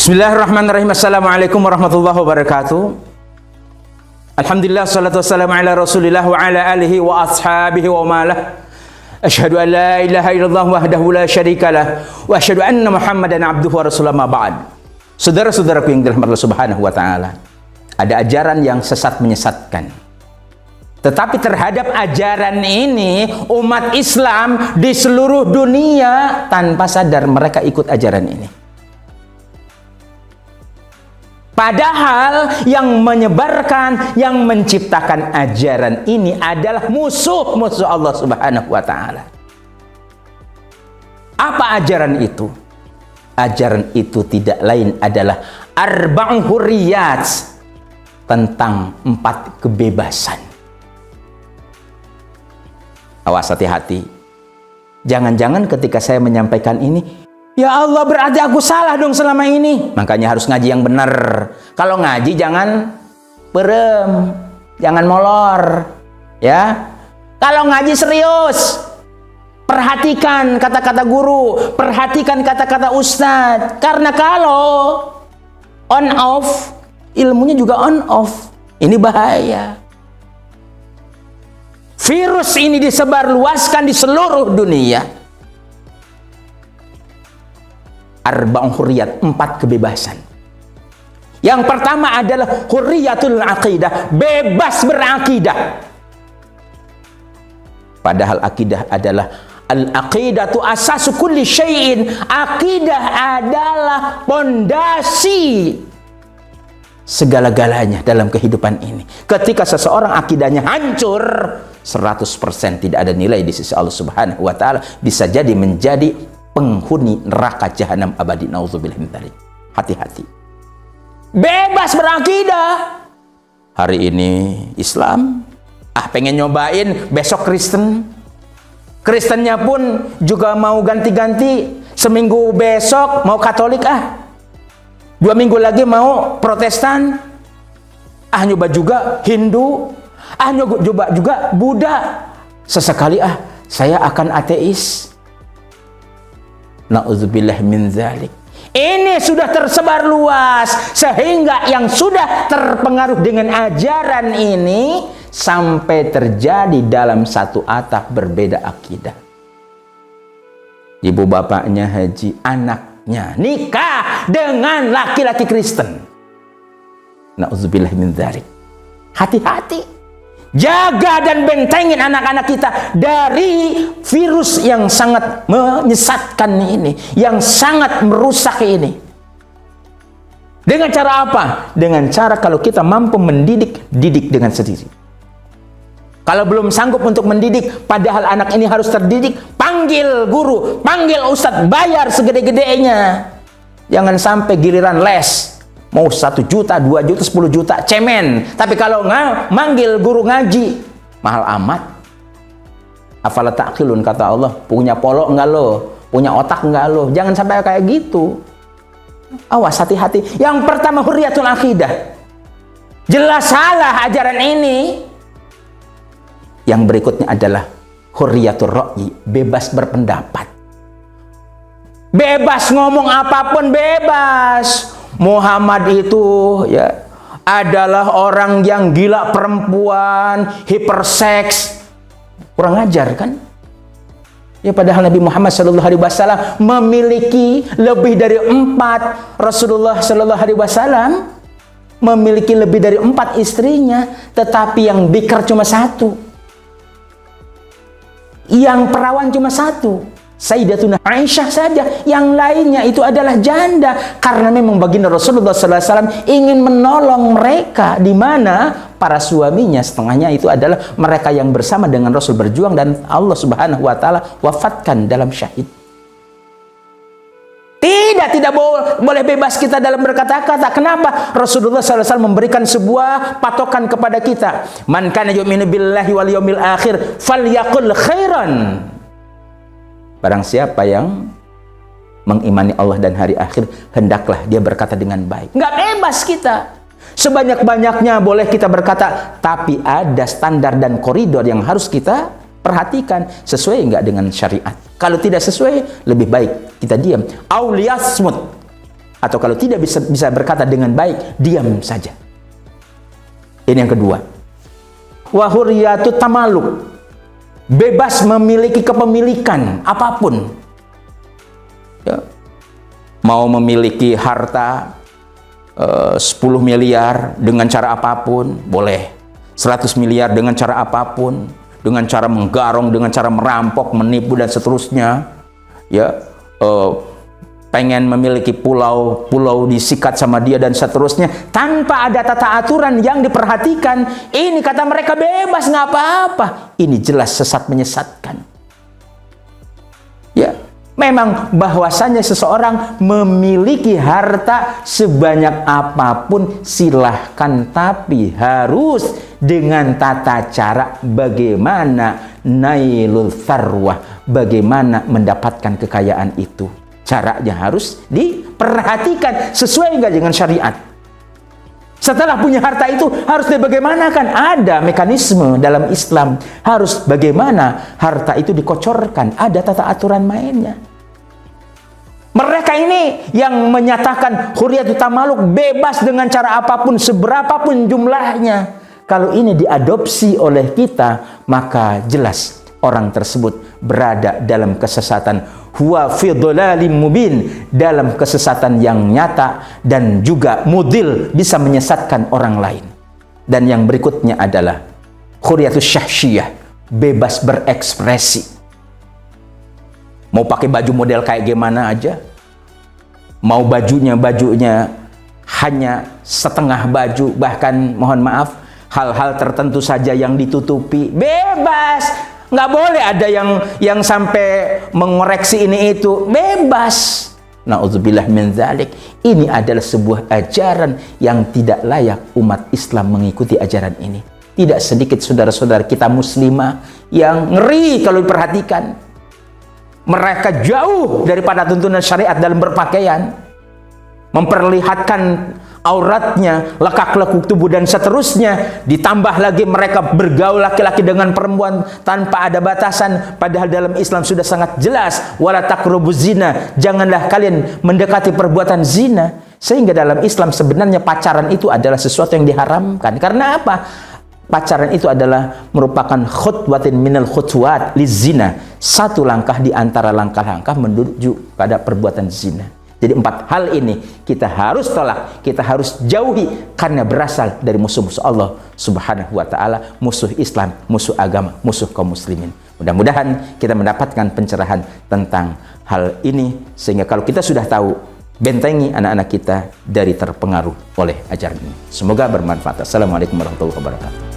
Bismillahirrahmanirrahim. Assalamualaikum warahmatullahi wabarakatuh. Alhamdulillah, salatu wassalamu ala rasulillah wa ala alihi wa ashabihi wa malah. Asyhadu an la ilaha illallah wahdahu la syarikalah wa asyhadu anna muhammadan abduhu wa rasuluh, ma ba'd. Saudara-saudaraku yang dirahmati Allah Subhanahu wa taala, ada ajaran yang sesat menyesatkan. Tetapi terhadap ajaran ini, umat Islam di seluruh dunia tanpa sadar mereka ikut ajaran ini. Padahal yang menyebarkan, yang menciptakan ajaran ini adalah musuh-musuh Allah Subhanahu wa taala. Apa ajaran itu? Ajaran itu tidak lain adalah arba'u hurriyat, tentang 4 kebebasan. Awas, hati-hati. Jangan-jangan ketika saya menyampaikan ini, ya Allah, berarti aku salah dong selama ini. Makanya harus ngaji yang benar. Kalau ngaji jangan berem, jangan molor, ya. Kalau ngaji serius, perhatikan kata-kata guru, perhatikan kata-kata ustadz. Karena kalau on off, ilmunya juga on off. Ini bahaya. Virus ini disebarluaskan di seluruh dunia. Arba'u hurriyat, 4 kebebasan. Yang pertama adalah hurriyatul aqidah, bebas berakidah. Padahal akidah adalah al-aqidatu asasu kulli syai'in. Akidah adalah pondasi segala-galanya dalam kehidupan ini. Ketika seseorang akidahnya hancur, 100% tidak ada nilai di sisi Allah Subhanahu wa taala, bisa jadi menjadi penghuni neraka jahanam abadi. Nauzubillah min dzalik. Hati-hati. Bebas berakidah. Hari ini Islam, pengen nyobain, besok Kristen. Kristennya pun juga mau ganti-ganti. Seminggu besok mau Katolik, 2 minggu lagi mau Protestan, nyoba juga Hindu, nyoba juga Buddha. Sesekali saya akan ateis. Na'udzubillah min dzalik. Ini sudah tersebar luas sehingga yang sudah terpengaruh dengan ajaran ini sampai terjadi dalam satu atap berbeda akidah. Ibu bapaknya haji, anaknya nikah dengan laki-laki Kristen. Na'udzubillah min dzalik. Hati-hati. Jaga dan bentengin anak-anak kita dari virus yang sangat menyesatkan ini, yang sangat merusak ini. Dengan cara apa? Dengan cara kalau kita mampu mendidik, didik dengan sendiri. Kalau belum sanggup untuk mendidik, padahal anak ini harus terdidik, panggil guru, panggil ustadz, bayar segede-gedenya. Jangan sampai giliran les. Mau 1 juta, 2 juta, 10 juta, cemen. Tapi kalau manggil guru ngaji, mahal amat. Afala ta'qilun, kata Allah. Punya polok enggak lo? Punya otak enggak lo? Jangan sampai kayak gitu. Awas, hati-hati. Yang pertama, hurriyatul aqidah. Jelas salah ajaran ini. Yang berikutnya adalah hurriyatul ra'yi, bebas berpendapat. Bebas ngomong apapun, bebas. Muhammad itu adalah orang yang gila perempuan, hiperseks. Kurang ajar kan? Ya, padahal Nabi Muhammad SAW memiliki lebih dari 4. Rasulullah SAW memiliki lebih dari 4 istrinya, tetapi yang bikar cuma 1. Yang perawan cuma 1. Sayyidatuna Aisyah saja, yang lainnya itu adalah janda. Karena memang baginda Rasulullah SAW ingin menolong mereka, di mana para suaminya setengahnya itu adalah mereka yang bersama dengan Rasul berjuang dan Allah Subhanahu wa taala wafatkan dalam syahid. Tidak boleh bebas kita dalam berkata-kata. Kenapa? Rasulullah SAW memberikan sebuah patokan kepada kita. Man kana yu'minu billahi wal yaumil akhir falyaqul khairan. Barang siapa yang mengimani Allah dan hari akhir, hendaklah dia berkata dengan baik. Nggak bebas kita. Sebanyak-banyaknya boleh kita berkata, tapi ada standar dan koridor yang harus kita perhatikan. Sesuai nggak dengan syariat? Kalau tidak sesuai, lebih baik kita diam. Auliyasmut, atau kalau tidak bisa berkata dengan baik, diam saja. Ini yang kedua. Wa hurriyatut tamaluk, bebas memiliki kepemilikan apapun. Ya. Mau memiliki harta 10 miliar dengan cara apapun, boleh. 100 miliar dengan cara apapun, dengan cara menggarong, dengan cara merampok, menipu dan seterusnya. Ya, pengen memiliki pulau disikat sama dia dan seterusnya tanpa ada tata aturan yang diperhatikan. Ini kata mereka bebas, nggak apa-apa. Ini jelas sesat menyesatkan. Ya, memang bahwasanya seseorang memiliki harta sebanyak apapun silahkan, tapi harus dengan tata cara bagaimana nailul tharwah, bagaimana mendapatkan kekayaan itu. Caranya harus diperhatikan sesuai enggak dengan syariat. Setelah punya harta itu harus dibagaimanakan. Ada mekanisme dalam Islam. Harus bagaimana harta itu dikocorkan. Ada tata aturan mainnya. Mereka ini yang menyatakan hurriyatut tamaluk, bebas dengan cara apapun, seberapapun jumlahnya. Kalau ini diadopsi oleh kita, maka jelas orang tersebut berada dalam kesesatan. Huwa fi dhalalim mubin, dalam kesesatan yang nyata dan juga mudil, bisa menyesatkan orang lain. Dan yang berikutnya adalah hurriyatus syahsyiyah, bebas berekspresi. Mau pakai baju model kayak gimana aja, mau bajunya hanya setengah baju, bahkan mohon maaf hal-hal tertentu saja yang ditutupi, bebas. Nggak boleh ada yang sampai mengoreksi ini itu, bebas. Na'udzubillah min dzalik. Ini adalah sebuah ajaran yang tidak layak umat Islam mengikuti ajaran ini. Tidak sedikit saudara-saudara kita muslimah yang ngeri kalau diperhatikan. Mereka jauh daripada tuntunan syariat dalam berpakaian, memperlihatkan auratnya, lekak-lekuk tubuh dan seterusnya. Ditambah lagi mereka bergaul laki-laki dengan perempuan tanpa ada batasan, padahal dalam Islam sudah sangat jelas, wala taqrabuz zina, janganlah kalian mendekati perbuatan zina. Sehingga dalam Islam sebenarnya pacaran itu adalah sesuatu yang diharamkan. Karena apa? Pacaran itu adalah merupakan khutwatin minal khutwat lizina, satu langkah di antara langkah-langkah menuju pada perbuatan zina. Jadi 4 hal ini kita harus tolak, kita harus jauhi, karena berasal dari musuh-musuh Allah Subhanahu wa ta'ala, musuh Islam, musuh agama, musuh kaum muslimin. Mudah-mudahan kita mendapatkan pencerahan tentang hal ini, sehingga kalau kita sudah tahu, bentengi anak-anak kita dari terpengaruh oleh ajaran ini. Semoga bermanfaat. Assalamualaikum warahmatullahi wabarakatuh.